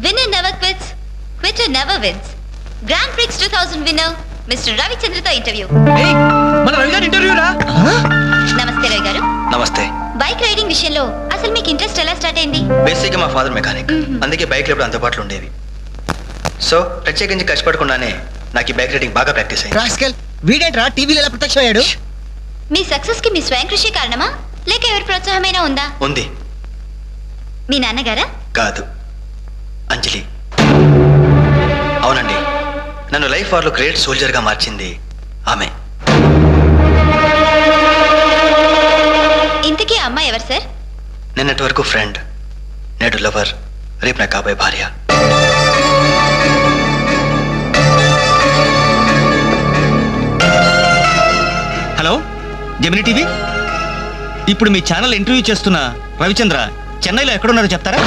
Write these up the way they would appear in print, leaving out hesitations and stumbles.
Winner never quits, quitter never wins. Grand Prix 2000 winner, Mr. Ravichandra to interview. Hey, మన రవి గారి interview రా. నమస్తే రవి గారు. నమస్తే. బైక్ రైడింగ్ విషయంలో అసలు మీకు ఇంట్రెస్ట్ ఎలా స్టార్ట్ అయింది? బేసిక్ గా మా ఫాదర్ మెకానిక్. అందుకే బైక్లు ఎప్పుడు అందుబాటులో ఉండేవి. సో ప్రత్యేకించి కష్టపడకుండానే నాకు ఈ బైక్ రైడింగ్ బాగా ప్రాక్టీస్ అయింది. రాస్కెల్ వీడేంట్రా టీవీలో ఎలా ప్రత్యక్షం అయ్యాడు? మీ సక్సెస్ కి మీ స్వయం కృషి కారణమా లేక ఎవరి ప్రోత్సాహమైనా ఉందా? ఉంది. మీ నాన్నగారా? కాదు, అంజలి. అవునండి, నన్ను లైఫ్ వార్లో గ్రేట్ సోల్జర్ గా మార్చింది ఆమె. ఇంతకీ అమ్మాయి ఎవరు సార్? నిన్నటి వరకు ఫ్రెండ్, నేడు లవర్, రేపు నా కాబోయే భార్య. హలో జెమిని టీవీ, ఇప్పుడు మీ ఛానల్ ఇంటర్వ్యూ చేస్తున్న రవిచంద్ర చెన్నైలో ఎక్కడున్నారో చెప్తారా?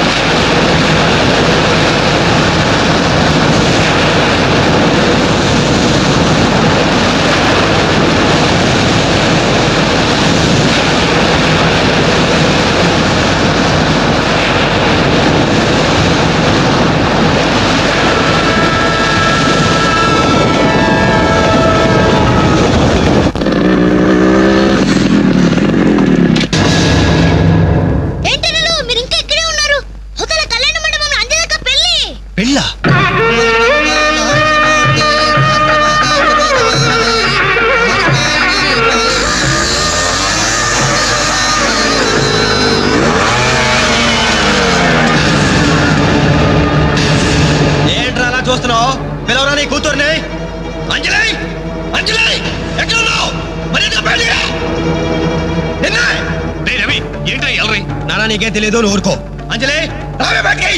పెళ్ళా? ఏంట్రా అలా చూస్తున్నావు? పిలవరా నీ కూతుర్ని. అంజలి, అంజలి ఎక్కడున్నావు? రవి ఏంట్రా ఎల్రీ? నానా నీకేం తెలియదు, నువ్వు ఊరుకో. అంజలి రావే బయటికి.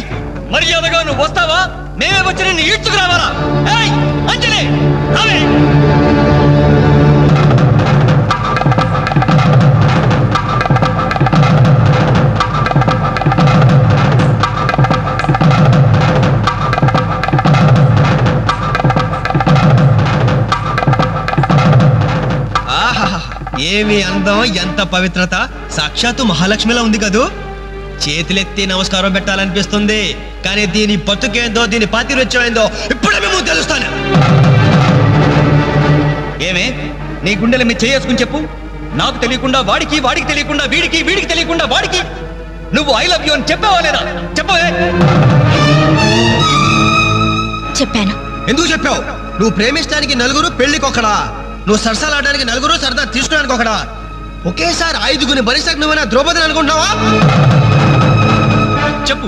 మర్యాదగా నువ్వు వస్తావా? మేమే వచ్చి నిన్ను ఈడ్చుకురావాలా? ఏయ్ అంజలి రావే. ఏమి అందం, ఎంత పవిత్రత! సాక్షాత్తు మహాలక్ష్మిలా ఉంది కదూ. చేతులెత్తి నమస్కారం పెట్టాలనిపిస్తుంది, కానీ దీని బతుకేందో, దీని పాతిరొచ్చమైందో ఇప్పుడే మేము తెలుస్తాను. ఏమే నీ గుండెల మీద చేసుకుని చెప్పు. నాకు తెలియకుండా వాడికి, వాడికి తెలియకుండా వీడికి, వీడికి తెలియకుండా వాడికి నువ్వు ఐ లవ్ యూ అని చెప్పావా లేదా? చెప్పవే. చెప్పాను. ఎందుకు చెప్పావు? నువ్వు ప్రేమించడానికి నలుగురు, పెళ్లికి ఒకడా. నువ్వు సరసాలాడడానికి నలుగురు, సరదా తీసుకోవడానికి ఒకడా. ఒకేసారి 5గురిని భరించక నువ్వేనా ద్రౌపదిని అనుకుంటున్నావా? చెప్పు,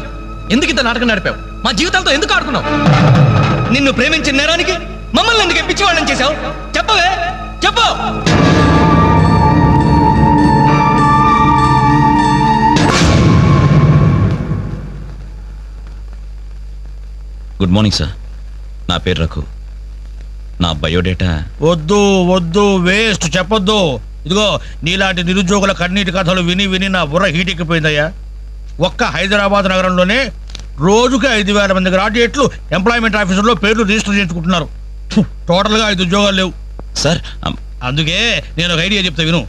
ఎందుకు ఇంత నాటకం నడిపావు? మా జీవితాలతో ఎందుకు ఆడుకున్నావు? నిన్ను ప్రేమించిన నేరానికి మమ్మల్ని ఎందుకు పిచ్చివాళ్ళని చేశావు? చెప్పవే, చెప్పు. గుడ్ మార్నింగ్ సార్, నా పేరు రఘు. నా బయోడేటా వద్దు వద్దు, వేస్ట్, చెప్పొద్దు. ఇదిగో నీలాంటి నిరుద్యోగుల కన్నీటి కథలు విని విని నా బుర్ర హీటెక్కిపోయిందయ్యా. ఒక్క హైదరాబాద్ నగరంలోనే రోజుకి 5,000 మంది గ్రాడ్యుయేట్లు ఎంప్లాయ్మెంట్ ఆఫీసులో పేర్లు రిజిస్టర్ చేసుకుంటున్నారు. టోటల్గా 5 ఉద్యోగాలు లేవు సార్. అందుకే నేను ఒక ఐడియా చెప్తా విను.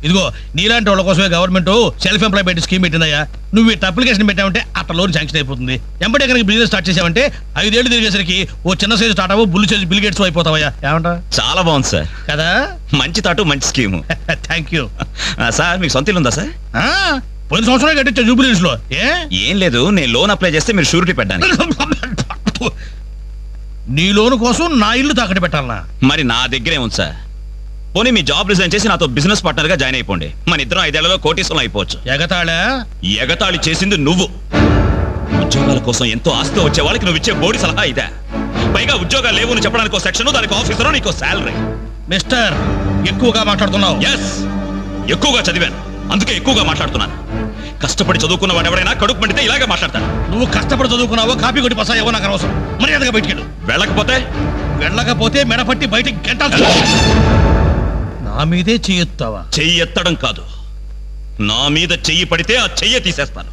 ఇదిగో నీలాంటి వాళ్ళ కోసమే గవర్నమెంట్ సెల్ఫ్ ఎంప్లాయ్మెంట్ స్కీమ్ పెట్టిందయ్యా. నువ్వు ఇట్లా అప్లికేషన్ పెట్టావంటే అట్లా లోన్ శాంక్షన్ అయిపోతుంది. ఎంబడే కనుక బిజినెస్ స్టార్ట్ చేసావంటే 5 ఏళ్ళు తిరిగేసరికి ఓ చిన్న సైజు స్టార్ట్ అవ్వు, బుల్లి సైజు బిల్ గేట్స్ అయిపోతావయ్యా. ఏమంటా? చాలా బాగుంది సార్. కదా, మంచి తాటు, మంచి స్కీము. Thank you sir. మీకు సొంత ఇల్లు ఉందా సార్? పోయిన సంవత్సరం కట్టించా జూబిలీస్ లో. ఏం లేదు, నేను లోన్ అప్లై చేస్తే మీరు షూరిటీ పెట్టాను. నీ లోన్ కోసం నా ఇల్లు తాకట్టు పెట్టాలనా? మరి నా దగ్గరే ఉంది సార్. పోనీ మీ జాబ్ రిజైన్ చేసి నాతో బిజినెస్ పార్ట్నర్ గా జాయిన్ అయిపోండి. మన ఇద్దరం 5 ఏళ్లలో కోటీశ్వరం అయిపోవచ్చు. ఎగతాళా? ఎగతాళి చేసింది నువ్వు. ఉద్యోగాల కోసం ఎంతో ఆస్తి వచ్చే వాళ్ళకి నువ్వు ఇచ్చే బోడి సలహా ఇదే. పైగా ఉద్యోగాలు లేవు అని చెప్పడానికి సెక్షన్, దానికి ఆఫీసర్, నీకు శాలరీ. మిస్టర్, ఎక్కువగా మాట్లాడుతున్నావు. ఎస్, ఎక్కువగా చదివాను, అందుకే ఎక్కువగా మాట్లాడుతున్నాను. కష్టపడి చదువుకున్న వాడు ఎవరైనా కడుపు మండితే ఇలాగే మాట్లాడతాను. నువ్వు కష్టపడి చదువుకున్నావో, కాపీ కొట్టి పసాయో నాకు అవసరం. మర్యాదగా బయటికెళ్ళు. వెళ్ళకపోతే మెడపట్టి బయటికి గంటాల్సి. నా మీదే చెయ్యెత్తావా? చెయ్యి ఎత్తడం కాదు, నా మీద చెయ్యి పడితే ఆ చెయ్యి తీసేస్తాను.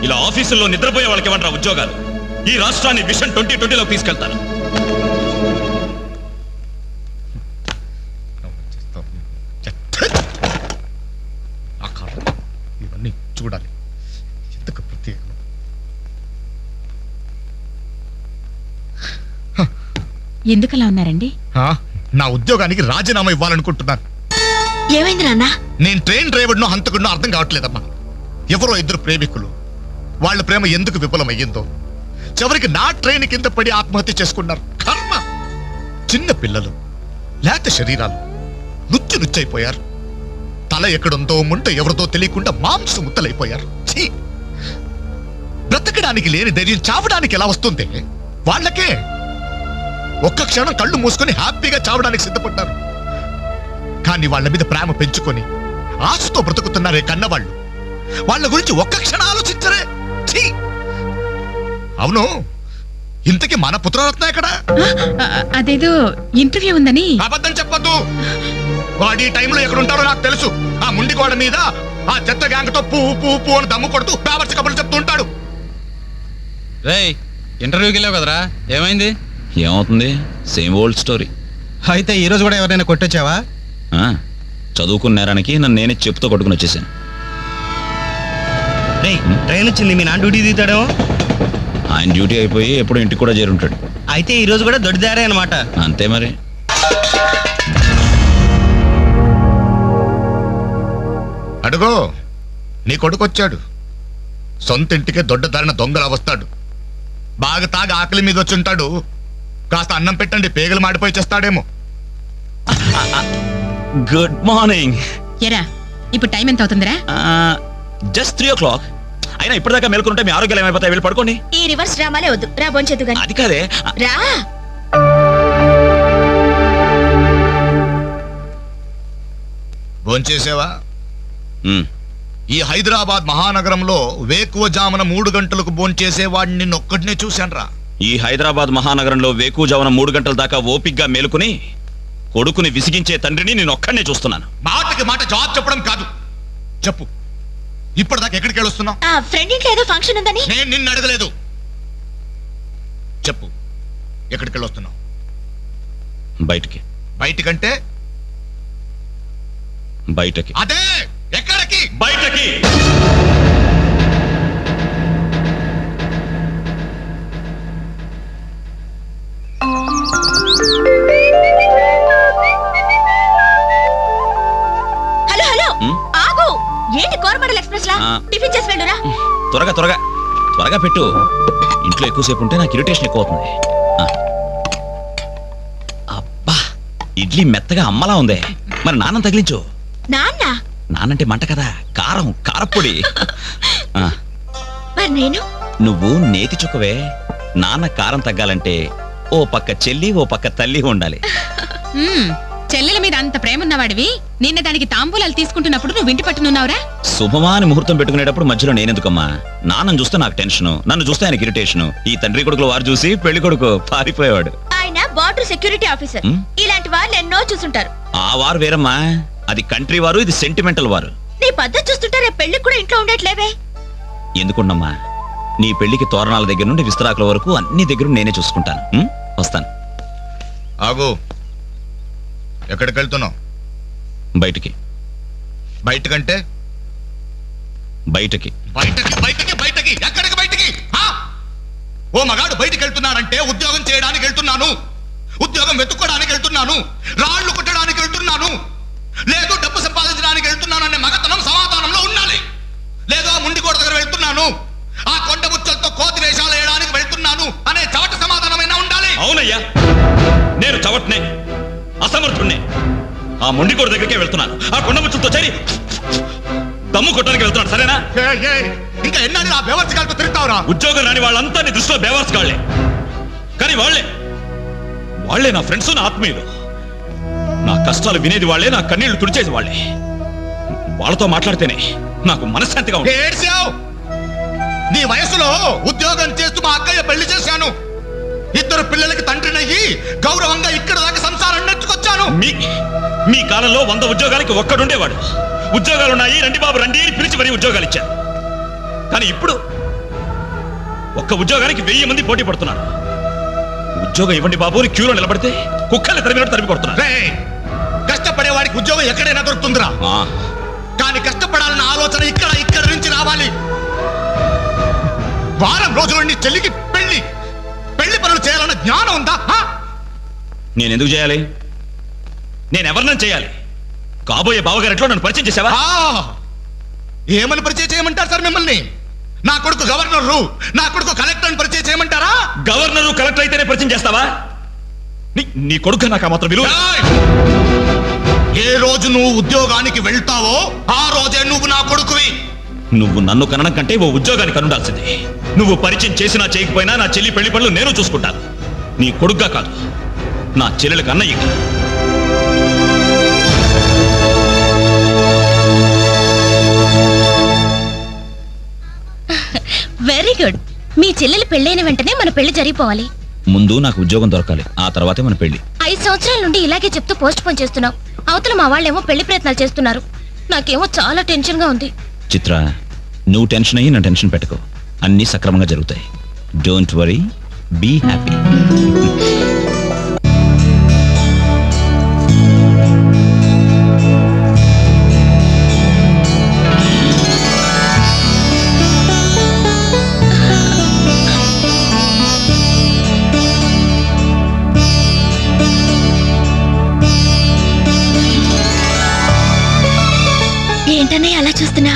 ఇలా ఆఫీసుల్లో నిద్రపోయే వాళ్ళకి ఇవ్వండి ఉద్యోగాలు. ఈ రాష్ట్రాన్ని విషన్ 2020లోకి తీసుకెళ్తాను. ఇవన్నీ చూడాలి. ఎందుకలా ఉన్నారండి? నా ఉద్యోగానికి రాజీనామా ఇవ్వాలనుకుంటున్నాను. ఏమైంది నాన్న? నేను ట్రైన్ డ్రైవర్నో హంతకుడినో అర్థం కావట్లేదమ్మా. ఎవరో ఇద్దరు ప్రేమికులు, వాళ్ళ ప్రేమ ఎందుకు విఫలమయ్యిందో చివరికి నా ట్రైన్ కింద పడి ఆత్మహత్య చేసుకున్నారు. కర్మ. చిన్న పిల్లలు, లేత శరీరాలు నుచ్చైపోయారు. తల ఎక్కడుందో ముంట ఎవరితో తెలియకుండా మాంసం ముద్దలైపోయారు. ఛీ! బ్రతకడానికి లేని ధైర్యం చావడానికి ఎలా వస్తుంది? వాళ్ళకే ఒక్క క్షణం కళ్ళు మూసుకొని హ్యాపీగా చావడానికి సిద్ధపడ్డారు. కానీ వాళ్ళ మీద ప్రేమ పెంచుకొని ఆశతో బ్రతుకుతున్నారే కన్నవాళ్ళు, వాళ్ళ గురించి ఒక్క క్షణం ఆలోచించరే. ఛీ! అవును, ఇంతకీ మన పుత్రరత్న ఎక్కడ? అదేదో ఇంటర్వ్యూ ఉందని. అబద్ధం చెప్పొద్దు. వాడు ఈ టైంలో ఎక్కడ ఉంటారో నాకు తెలుసు. ఆ ముండి గోడ మీద ఆ చెత్త గ్యాంగ్ తో పువ్వు అని దమ్ము కొడుతూ పేపర్స్ కబుర్లు చెప్తూ ఉంటాడు. రేయ్, ఇంటర్వ్యూకి వెళ్ళావు కదరా, ఏమైంది? ఏమవుతుంది? Same old story. అయితే ఈ రోజు కూడా ఎవరైనా కొట్టొచ్చావా? చదువుకున్న నేరానికి నన్ను నేనే చెప్పుతో కొట్టుకుని వచ్చేసాను. ట్రైన్ వచ్చింది, మీ నాన్న డ్యూటీ దిగుతాడేమో. ఆయన డ్యూటీ అయిపోయి ఎప్పుడు ఇంటికి కూడా చేరుంటాడు. అయితే ఈ రోజు కూడా దొడ్డిదారే అనమాట. అంతే మరి. అడుగో, నీ కొడుకొచ్చాడు. సొంత ఇంటికే దొడ్డదారిన దొంగలా వస్తాడు. బాగా తాగి ఆకలి మీద వచ్చి ఉంటాడు. కాస్త అన్నం పెట్టండి, పేగలు మాడిపోయి చేస్తాడేమో. Good morning. ఎరా, ఇప్పుడు టైం ఎంత అవుతుందిరా? Just 3 o'clock. అయినా ఇప్పటిదాకా మేల్కొంటే మీ ఆరోగ్యాలు ఏమైపోతాయి? వెళ్ళి పడుకోండి. ఈ రివర్స్ డ్రామాలే వద్దు, రా బొంచెద్దు గాని. అది కాదే. రా. భోంచేసేవా? మ్, ఈ హైదరాబాద్ మహానగరంలో వేకువజామున 3 గంటలకు భోంచేసేవాడిని నిన్నొక్కడినే చూశానురా. ఈ హైదరాబాద్ మహానగరంలో వేకువజామున 3 గంటల దాకా ఓపిగ్గా మేలుకుని కొడుకుని విసిగించే తండ్రిని నేను ఒక్కడనే చూస్తున్నాను. మాటకి మాట జవాబు చెప్పడం కాదు. చెప్పు, ఇప్పటిదాకా ఎక్కడికి వెళ్ళొస్తున్నావు? ఆ ఫ్రెండ్ ఇంట్లో ఏదో ఫంక్షన్ ఉందని. నేను నిన్ను అడగలేదు. చెప్పు, ఎక్కడికి వెళ్ళొస్తున్నావు? బయటికి. బయటికంటే? బయటకి. అదే, ఎక్కడికి? బయటకి. హలో హలో, ఉమ్? ఆగు. ఏంటి కోరమండల్ ఎక్స్ప్రెస్ లా? ఆ. టిఫిన్ చేసి వెళ్ళురా. త్వరగా త్వరగా త్వరగా పెట్టు. ఇంట్లో ఎక్కువసేపు ఉంటే నాకు ఇరిటేషన్ ఎక్కువ అవుతుంది. అబ్బా, ఇడ్లీ మెత్తగా అమ్మలా ఉంది. మరి నాన్న తగిలించు. నాన్న? నానంటే మంట కదా, కారం, కారప్పొడి. మరి నేను? నువ్వు నేతి చుక్కవే. నాన్న కారం తగ్గాలంటే ఓ పక్క చెల్లి ఓ పక్క తల్లి ఉండాలి. చెల్లెల మీద అంత ప్రేమ ఉన్నవాడివి, నిన్న దానికి తాంబూలాలు తీసుకుంటున్నప్పుడు నువ్వు ఇంటి పట్టునున్నావురా? శుభమా అని ముహూర్తం పెట్టుకునేటప్పుడు మధ్యలో నేనెందుకమ్మా? నాన్నను చూస్తే నాకు టెన్షన్, నన్ను చూస్తే ఆయనకి ఇరిటేషన్. ఈ తండ్రి కొడుకులు వారు చూసి పెళ్లి కొడుకు పారిపోయేవాడు. ఆయన బార్డర్ సెక్యూరిటీ ఆఫీసర్. ఇలాంటి వాళ్ళు ఎన్నో చూసుంటారు. ఆ వారు వేరమ్మా, అది కంట్రీ వారు, ఇది సెంటిమెంటల్ వారు. నీ పద్ధతి చూస్తుంటే రేపు పెళ్లికి కూడా ఇంట్లో ఉండట్లేవే. ఎందుకుండమ్మా, నీ పెళ్లికి తోరణాల దగ్గర నుండి విస్తరాకుల వరకు అన్ని దగ్గర నేనే చూసుకుంటాను. వస్తాను. ఆగు, ఎక్కడికి వెళ్తున్నావు? బయటికి. బయటకంటే? బయటకి. బయటకి బయటకి బయటకి ఎక్కడికి బయటికి? ఓ మగాడు బయటికి వెళ్తున్నాడంటే ఉద్యోగం చేయడానికి వెళ్తున్నాను, ఉద్యోగం వెతుక్కోడానికి వెళ్తున్నాను, రాళ్లు కొట్టడానికి వెళ్తున్నాను, లేదు డబ్బు సంపాదించడానికి వెళ్తున్నాను అనే మగతనం సమాధానంలో ఉండాలి. లేదో ముండి గోడ దగ్గర వెళ్తున్నాను, ఆ కొండ ముచ్చలతో కోతి వేషాలు వేయడానికి వెళ్తున్నాను అనే చవట సమాధానమైనా ఉండాలి. అవునయ్యా, నేను చవట్నే, అసమర్థుణ్ణే. ఆ మొండికోడు దగ్గరికే వెళ్తున్నాను, ఆ కొండ ముచ్చులతో చేరి దమ్ము కొట్టడానికి వెళ్తున్నాను. సరేనా? ఇంకా ఎన్నాళ్ళు ఆ బేవర్స్గాలతో తిరుగుతావురా? ఉద్యోగం రాని వాళ్ళంతా నీ దృష్టిలో బేవర్స్ కాళ్లే. కానీ వాళ్ళే నా ఫ్రెండ్స్, నా ఆత్మీయులు. నా కష్టాలు వినేది వాళ్ళే, నా కన్నీళ్లు తుడిచేది వాళ్ళే. వాళ్ళతో మాట్లాడితేనే నాకు మనశ్శాంతిగా ఉంది. ఏడ్చావు? నీ వయసులో ఉద్యోగం చేస్తూ మా అక్కయ్య పెళ్లి చేశాను, 2 పిల్లలకి తండ్రినయ్యి గౌరవంగా ఇక్కడ దాకా సంసారం నెట్టుకొచ్చాను. మీ కాలంలో 100 ఉద్యోగాలకి ఒక్కడుండేవాడు. ఉద్యోగాలున్నాయి, రండి బాబు రండి అని పిలిచి మరీ ఉద్యోగాలు ఇచ్చారు. కానీ ఇప్పుడు ఒక్క ఉద్యోగానికి 1000 మంది పోటీ పడుతున్నారు. ఉద్యోగం ఇవ్వండి బాబు అని క్యూలో నిలబడితే కుక్కల్ని తరిమినట్టు తరిమి కొడుతున్నారు. కష్టపడేవాడికి ఉద్యోగం ఎక్కడైనా దొరుకుతుందిరా, కానీ కష్టపడాలన్న ఆలోచన ఇక్కడ నుంచి రావాలి. వారం రోజుల నుండి చెల్లికి పెళ్లి పనులు చేయాలన్న జ్ఞానం ఉందా? నేను ఎందుకు చేయాలి? నేను ఎవరినైనా చేయాలి. కాబోయే బావగారిట్లో నన్ను పరిచయం చేసావా? ఏమని పరిచయం చేయమంటారు సార్ మిమ్మల్ని? నా కొడుకు గవర్నరు, నా కొడుకు కలెక్టర్ పరిచయం చేయమంటారా? గవర్నరు కలెక్టర్ అయితేనే పరిచయం చేస్తావా? నీ కొడుకు నాకు మాత్రం విలువ. ఏ రోజు నువ్వు ఉద్యోగానికి వెళ్తావో ఆ రోజే నువ్వు నా కొడుకువి. నువ్వు నన్ను కనడం కంటే ఓ ఉద్యోగానికి కనుండాల్సింది. నువ్వు పరిచయం చేసినా చేయకపోయినా నా చెల్లి పెళ్లి పనులు నేను చూసుకుంటాను. నీ కొడుగ్గా కాదు, నా చెల్లెలకు అన్నయ్యగా. Very good. మీ చెల్లెలు పెళ్ళైన వెంటనే మన పెళ్లి జరిగిపోవాలి. ముందు నాకు ఉద్యోగం దొరకాలి, ఆ తర్వాతే మన పెళ్లి. 5 సంవత్సరాల నుండి ఇలాగే చెప్తూ పోస్ట్ పోన్ చేస్తున్నావు. అవతల మా వాళ్ళేమో పెళ్లి ప్రయత్నాలు చేస్తున్నారు. నాకేమో చాలా టెన్షన్ గా ఉంది. చిత్ర, నువ్వు టెన్షన్ అయ్యి నా టెన్షన్ పెట్టుకో. అన్నీ సక్రమంగా జరుగుతాయి. Don't worry, be happy. ఏంటనే అలా చూస్తున్నా?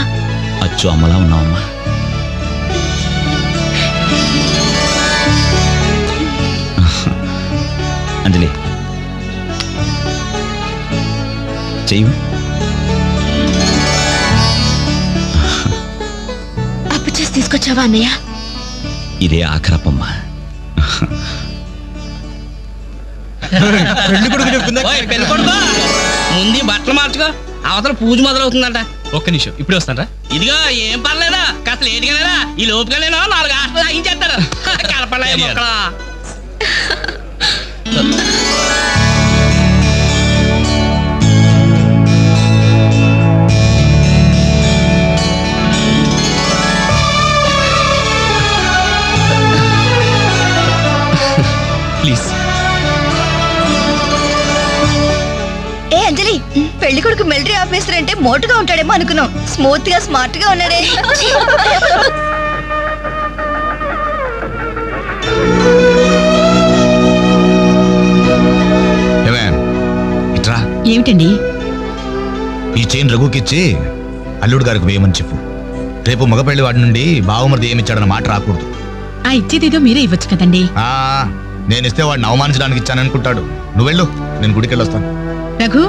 అచ్చు అమ్మలా ఉన్నావమ్మా. అంజలి, చెయ్యి. అప్పు చేసి తీసుకొచ్చావా అన్నయ్య? ఇదే ఆఖరప్పమ్మా. ముందు బట్టలు మార్చుకో, అవతల పూజ మొదలవుతుందంట. ఒక్క నిమిషం, ఇప్పుడే వస్తానరా. ఇదిగో ఏం పర్లేదా, కాస్త లేటుగానేరా. ఈ లోపుగానేనా 4 హాస్టల్ తాగించేస్తారు. కలపలే మొక్కలా. ప్లీజ్. ఏ అంజలి, పెళ్లి కొడుకు మిలిటరీ ఆఫీసర్ అంటే మోటుగా ఉంటాడేమో అనుకున్నాం. స్మూత్ గా స్మార్ట్ గా ఉన్నాడే. ఇట్రా, ఏమిటండి? ఈ చైన్ రఘుకిచ్చి అల్లుడు గారికి వేయమని చెప్పు. రేపు మగపెళ్లి వాడి నుండి బావమరిది ఏమిచ్చాడన్న మాట రాకూడదు. ఆ ఇచ్చేదేదో మీరే ఇవ్వచ్చు కదండి. నేనిస్తే వాడిని అవమానించడానికి ఇచ్చాననుకుంటాడు. నువ్వు వెళ్ళు, నేను గుడికి వెళ్ళొస్తాను. రఘు,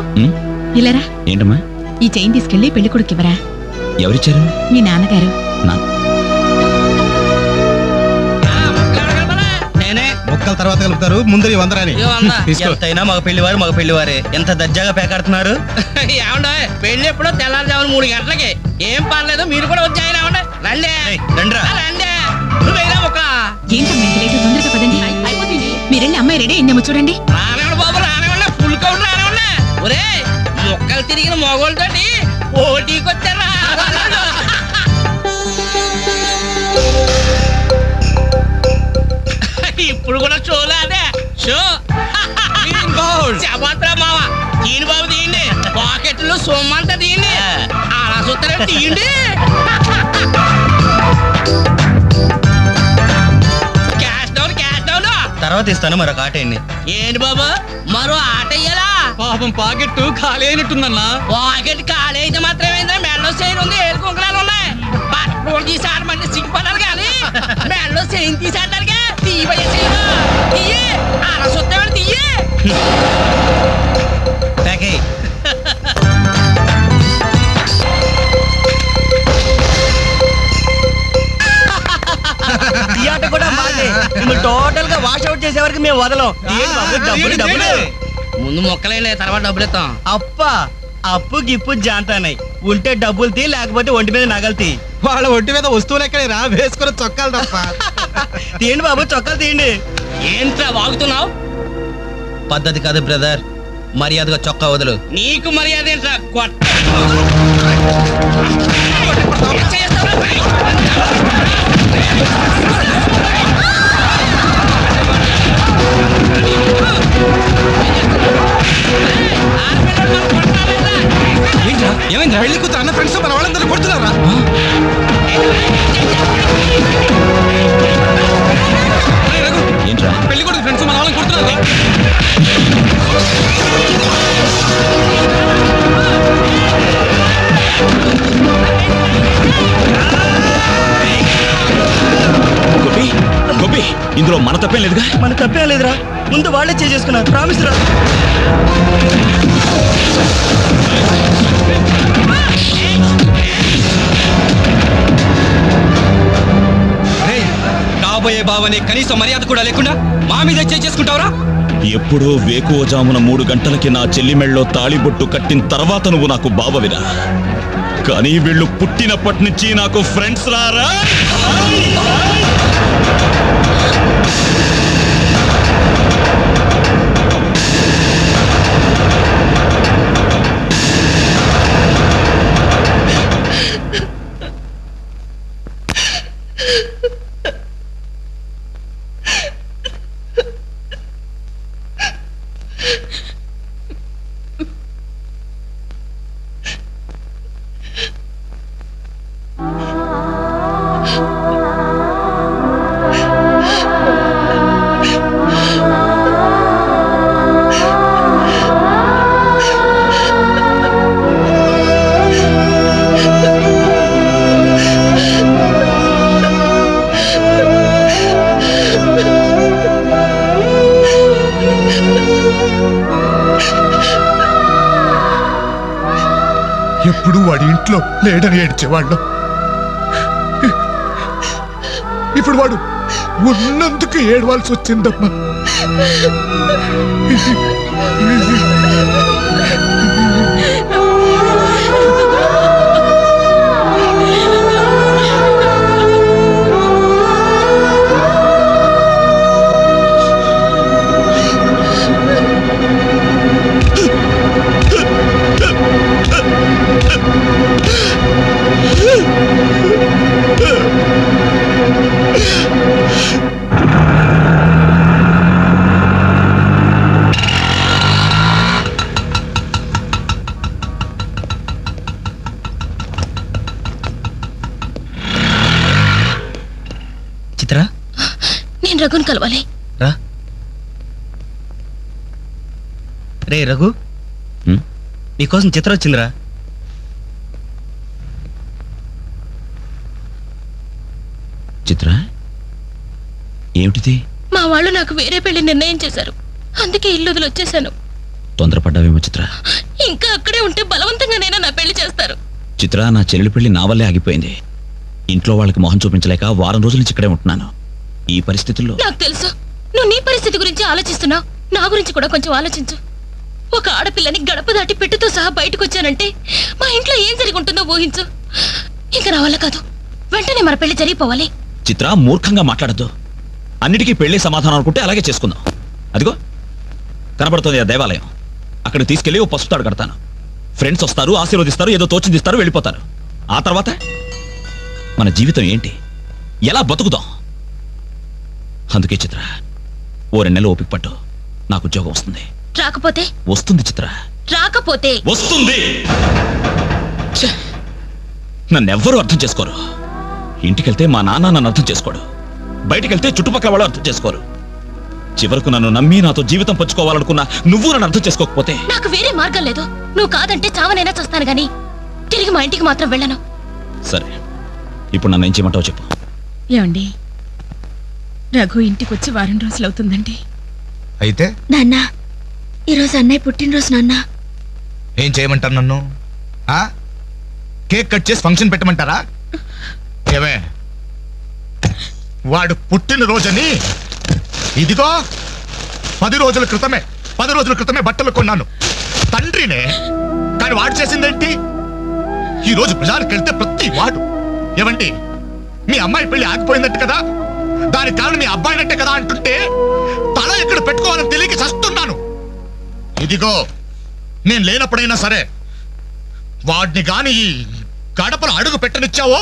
ఇలారా. ఏంటమ్మా? ఈ చైన్ తీసుకెళ్లి పెళ్లి కొడుకు ఇవ్వరా. ఎవరిచ్చారు? మీ నాన్నగారు. నేనే మొక్కల తర్వాత కలుపుతారు, ముందు వందరాని ఎంతైనా మగ పెళ్లివారు మగ పెళ్లివారే. ఎంత దర్జాగా పేకాడుతున్నారు. ఏమండో పెళ్లి ఎప్పుడో తెల్లారుజామున 3 గంటలకి. ఏం పర్లేదు, మీరు కూడా వచ్చాయి. ఏమండే రండి. రండ్రా. రండి, నువ్వేనా ఒక ఏంటమ్మా ఇంత లేటు? తొందరగా పదండి. అయిపోతుంది. మీరెళ్ళి అమ్మాయి రెడీ అయిందేమో చూడండి. రానివ్వండి బాబు, రానివ్వండి. ఫుల్ కౌంట్ రానివ్వండి. ఒరే, మొక్కలు తిరిగిన మొగోళ్ళతోటి పోటీకి వచ్చారా? ఇప్పుడు కూడా షోలే అదే షో. చెప్పత్రా మావ, తీయండి బాబు, తీయండి. పాకెట్లో సొమ్మంతా తీయండి. అలా చూస్తారే, తీయండి. Cash down, cash down. తర్వాత ఇస్తాను మరొక ఆటేయండి. ఏంటి బాబు, మరో ఆట ఇయ్యాలా? పాపం పాకెట్టు ఖాళీ అయినట్టుందన్నా. పాకెట్ ఖాళీ అయితే మాత్రమేంద్రా, మెడలో చైన్ ఉంది, ఏడు కుంకరాలు ఉన్నాయి. బట్టలు తీసాడమంటే సిగ్గుపడాలి కానీ మెడలో చైన్ తీసాడడానికి తీయబడి తీయే అలా చూస్తామని తీయే. ఈ ఆట కూడా బాగుంది. టోటల్ గా వాష్ అవుట్ చేసే వరకు మేము వదలం. డబ్బులు ముందు మొక్కలే, తర్వాత డబ్బులు ఇస్తాం. అప్పు గిప్పు జాంతానాయి. ఉంటే డబ్బులు తీ, లేకపోతే ఒంటి మీద నగలు తీ. వాళ్ళ ఒంటి మీద వస్తువులు ఎక్కడేరా, వేసుకున్న చొక్కాలు తప్ప. తీయండి బాబు, చొక్కాలు తీయండి. ఏంట్రా వాగుతున్నావు? పద్ధతి కాదు బ్రదర్, మర్యాదగా చొక్కా వదులు. నీకు మర్యాద ఏంట్రా? ఏమైంది? పెళ్లి కూతురు అన్న ఫ్రెండ్స్ మన వాళ్ళందరూ కొడుతున్నారా? ఏంట్రా? పెళ్లి కొడుకు ఫ్రెండ్స్ మన వాళ్ళని కొడుతున్నారు. మన తప్పేం లేదుగా. మన తప్పేం లేదురా, ముందు వాళ్ళే చేసుకున్నారు. ప్రామిస్ రా. కాబోయే బావని కనీసం మర్యాద కూడా లేకుండా మా మీద చేసుకుంటావురా? ఎప్పుడో వేకువజామున 3 గంటలకి నా చెల్లి మెళ్ళలో తాళిబొట్టు కట్టిన తర్వాత నువ్వు నాకు బావవిరా. కానీ వీళ్ళు పుట్టినప్పటి నుంచి నాకు ఫ్రెండ్స్ రారా. ఎప్పుడు వాడి ఇంట్లో లేడని ఏడ్చేవాళ్ళు. ఇప్పుడు వాడు ఉన్నందుకు ఏడవాల్సి వచ్చిందమ్మా. చిత్ర, నేను రఘుని కలవాలి. రా. రే రఘు, నీకోసం చిత్ర వచ్చిందిరా. చిత్ర, ఏమిటిది? మా వాళ్ళు నాకు వేరే పెళ్లి నిర్ణయం చేశారు, అందుకే ఇల్లు వదిలి వచ్చేసాను. తొందరపడ్డావేమో చిత్ర. ఇంకా అక్కడే ఉంటే బలవంతంగానైనా నా పెళ్లి చేస్తారు. చిత్ర, నా చెల్లెలి పెళ్లి నా వల్లే ఆగిపోయింది. ఇంట్లో వాళ్ళకి మొహం చూపించలేక వారం రోజుల నుంచి ఇక్కడే ఉంటున్నాను. ఈ పరిస్థితుల్లో నాకు తెలుసు నువ్వు నీ పరిస్థితి గురించి ఆలోచిస్తున్నావు. నా గురించి కూడా కొంచెం ఆలోచించు. ఒక ఆడపిల్లని గడప దాటి పెట్టుతో సహా బయటకు వచ్చానంటే మా ఇంట్లో ఏం జరిగి ఉంటుందో ఊహించు. ఇంకా నా వల్ల కాదు, వెంటనే మన పెళ్లి జరిగిపోవాలి. చిత్ర, మూర్ఖంగా మాట్లాడద్దు. అన్నిటికీ పెళ్లి సమాధానం అనుకుంటే అలాగే చేసుకుందాం. అదిగో కనబడుతుంది ఆ దేవాలయం. అక్కడ తీసుకెళ్లి ఓ పసుపు తాడు కడతాను. ఫ్రెండ్స్ వస్తారు, ఆశీర్వదిస్తారు, ఏదో తోచిందిస్తారు, వెళ్ళిపోతారు. ఆ తర్వాత మన జీవితం ఏంటి, ఎలా బతుకుదాం? అందుకే చిత్ర, ఓ 2 నెలలు ఓపిక పట్టు. నాకు ఉద్యోగం వస్తుంది. రాకపోతే? వస్తుంది చిత్ర. రాకపోతే? వస్తుంది. నన్నెవ్వరూ అర్థం చేసుకోరు. ఇంటికెళ్తే మా నాన్న నన్ను అర్థం చేసుకోడు. బయటికెళ్తే చుట్టుపక్కల వాళ్ళు అర్థం చేసుకోరు. చివరకు నన్ను నమ్మి నాతో జీవితం పంచుకోవాలనుకున్నా నువ్వు నన్ను అర్థం చేసుకోకపోతే? నాకు వేరే మార్గం లేదు. నువ్వు కాదంటే చావనైనా చూస్తాను గాని తిరిగి మా ఇంటికి మాత్రం వెళ్ళను. సరే, ఇప్పుడు నన్ను ఏం చేయమంటావు చెప్పు. ఏమండి, రఘు ఇంటికి వచ్చి వారం రోజులు అవుతుందండి. అయితే నాన్న, ఈరోజు అన్నయ్య పుట్టినరోజు. నాన్న, ఏం చేయమంటారు నన్ను? కేక్ కట్ చేసి ఫంక్షన్ పెట్టమంటారా? ఏమే, వాడు పుట్టినరోజని ఇదిగో 10 రోజుల క్రితమే బట్టలు కొన్నాను. తండ్రినే. కానీ వాడు చేసిందేంటి? ఈ రోజు బజార్కి వెళ్తే ప్రతి వాడు ఏమండి మీ అమ్మాయి పెళ్లి ఆగిపోయిందంటే కదా, దానికి కారణం మీ అబ్బాయినంటే కదా అంటుంటే తల ఎక్కడ పెట్టుకోవాలని తెలియక చస్తున్నాను. ఇదిగో నేను లేనప్పుడైనా సరే వాడిని గాని ఈ గడపలు అడుగు పెట్టనిచ్చావో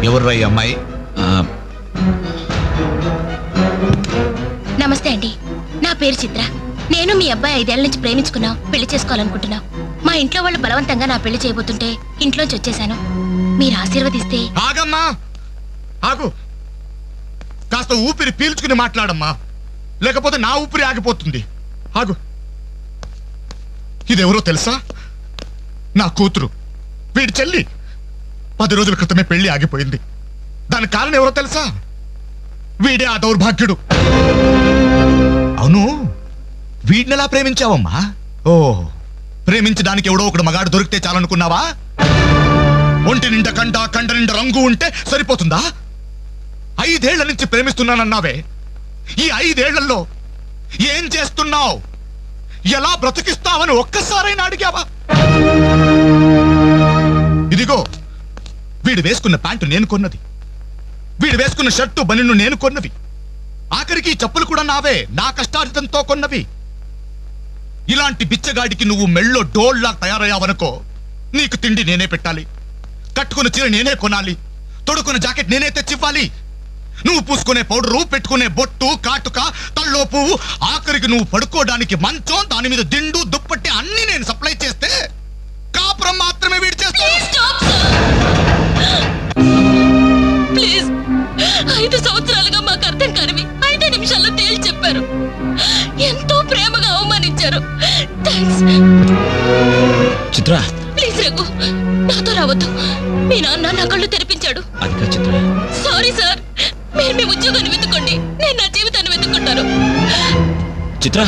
ఎవర్రా ఈ అమ్మాయి? మీ అబ్బాయి 5 ఏళ్ల నుంచి ప్రేమించుకున్నావు, పెళ్లి చేసుకోవాలనుకుంటున్నావు. మా ఇంట్లో వాళ్ళు బలవంతంగా నా పెళ్లి చేయబోతుంటే ఇంట్లోంచి వచ్చేసాను. మీరు ఆశీర్వదిస్తే. ఆగమ్మా, ఆగు. కాస్త ఊపిరి పీల్చుకుని మాట్లాడమ్మా, లేకపోతే నా ఊపిరి ఆగిపోతుంది. ఆగు. ఇదెవరో తెలుసా? నా కూతురు, వీడి చెల్లి. 10 రోజుల క్రితమే పెళ్లి ఆగిపోయింది. దానికి కారణం ఎవరో తెలుసా? వీడే ఆ దౌర్భాగ్యుడు. అవును, వీడినెలా ప్రేమించావమ్మా? ఓ, ప్రేమించడానికి ఎవడో ఒకడు మగాడు దొరికితే చాలనుకున్నావా? ఒంటి నిండా కండ నిండా రంగు ఉంటే సరిపోతుందా? 5 ఏళ్ల నుంచి ప్రేమిస్తున్నానన్నావే, ఈ 5 ఏళ్లలో ఏం చేస్తున్నావు? ఎలా బ్రతికిస్తావని ఒక్కసారైనా అడిగావా? ఇదిగో, వీడు వేసుకున్న ప్యాంటు నేను కొన్నది, వీడు వేసుకున్న షర్టు బనిను నేను కొన్నవి, ఆఖరికి చెప్పులు కూడా నావే, నా కష్టార్జితంతో కొన్నవి. ఇలాంటి బిచ్చగాడికి నువ్వు మెళ్ళో డోల్లా తయారయ్యావనుకో, నీకు తిండి నేనే పెట్టాలి, కట్టుకున్న చీర నేనే కొనాలి, తొడుకున్న జాకెట్ నేనే తెచ్చివ్వాలి. నువ్వు పూసుకునే పౌడరు, పెట్టుకునే బొట్టు, కాటుక, తల్లో పువ్వు, ఆఖరికి నువ్వు పడుకోవడానికి మంచం, దాని మీద దిండు, దుప్పట్టి అన్ని నేను సప్లై చేస్తే కాపురం మాత్రమే వీడి చేస్తాను. ప్లీజ్, 5 సంవత్సరాలుగా మాకు అర్థం కానివి 5 నిమిషాల్లో తేల్చి చెప్పారు. ఎంతో ప్రేమగా అవమానించారు. థాంక్స్. చిత్ర, ప్లీజ్ రఘు, నాతో రావద్దు. మీ నాన్న నా కళ్ళు తెరిపించాడు. అది కాదు చిత్ర. సారీ సార్, మీరు మీ ఉద్యోగాన్ని వెతుక్కోండి, నేను నా జీవితాన్ని వెతుక్కుంటాను. చిత్ర,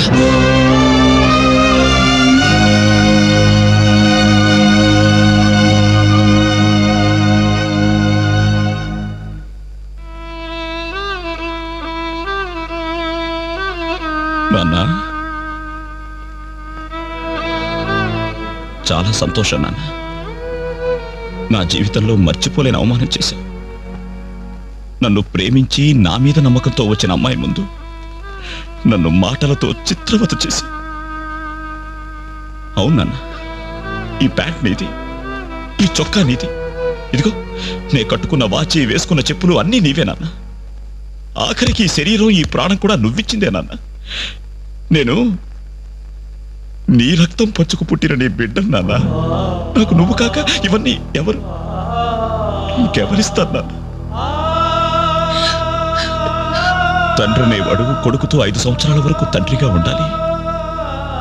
నాన్న, చాలా సంతోషం నాన్న. నా జీవితంలో మర్చిపోలేని అవమానం చేశావు. నన్ను ప్రేమించి నా మీద నమ్మకంతో వచ్చిన అమ్మాయి ముందు నన్ను మాటలతో చిత్రవత చేసి. అవునన్నా, ఈ ప్యాంట్ నీది, ఈ చొక్కా నీది, ఇదిగో నే కట్టుకున్న వాచి, వేసుకున్న చెప్పులు అన్నీ నీవేనన్నా. ఆఖరికి ఈ శరీరం, ఈ ప్రాణం కూడా నువ్విచ్చిందేనన్నా. నేను నీ రక్తం పంచుకు పుట్టిన నీ బిడ్డను నాన్న. నాకు నువ్వు కాక ఇవన్నీ ఎవరు, ఇంకెవరిస్తారు నాన్న? తండ్రి అనేవాడు కొడుకుతో 5 సంవత్సరాల వరకు తండ్రిగా ఉండాలి,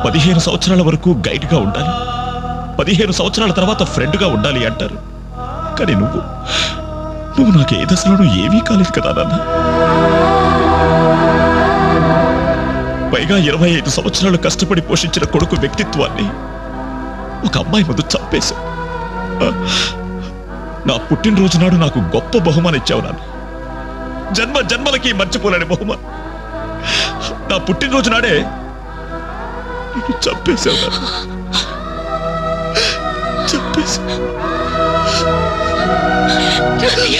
15 సంవత్సరాల వరకు గైడ్గా ఉండాలి, 15 సంవత్సరాల తర్వాత ఫ్రెండ్గా ఉండాలి అంటారు. కానీ నువ్వు నాకు ఏ దశలోనూ ఏమీ కాలేదు కదా నాన్న. పైగా 25 సంవత్సరాలు కష్టపడి పోషించిన కొడుకు వ్యక్తిత్వాన్ని ఒక అమ్మాయి ముందు చంపేశా. నా పుట్టినరోజు నాడు నాకు గొప్ప బహుమానం ఇచ్చావు నాన్న, జన్మ జన్మలకి మర్చిపోలేని బహుమానం. నా పుట్టినరోజు నాడే నేను చంపేశావు నాన్న, చంపేశా. రఘుయ్య.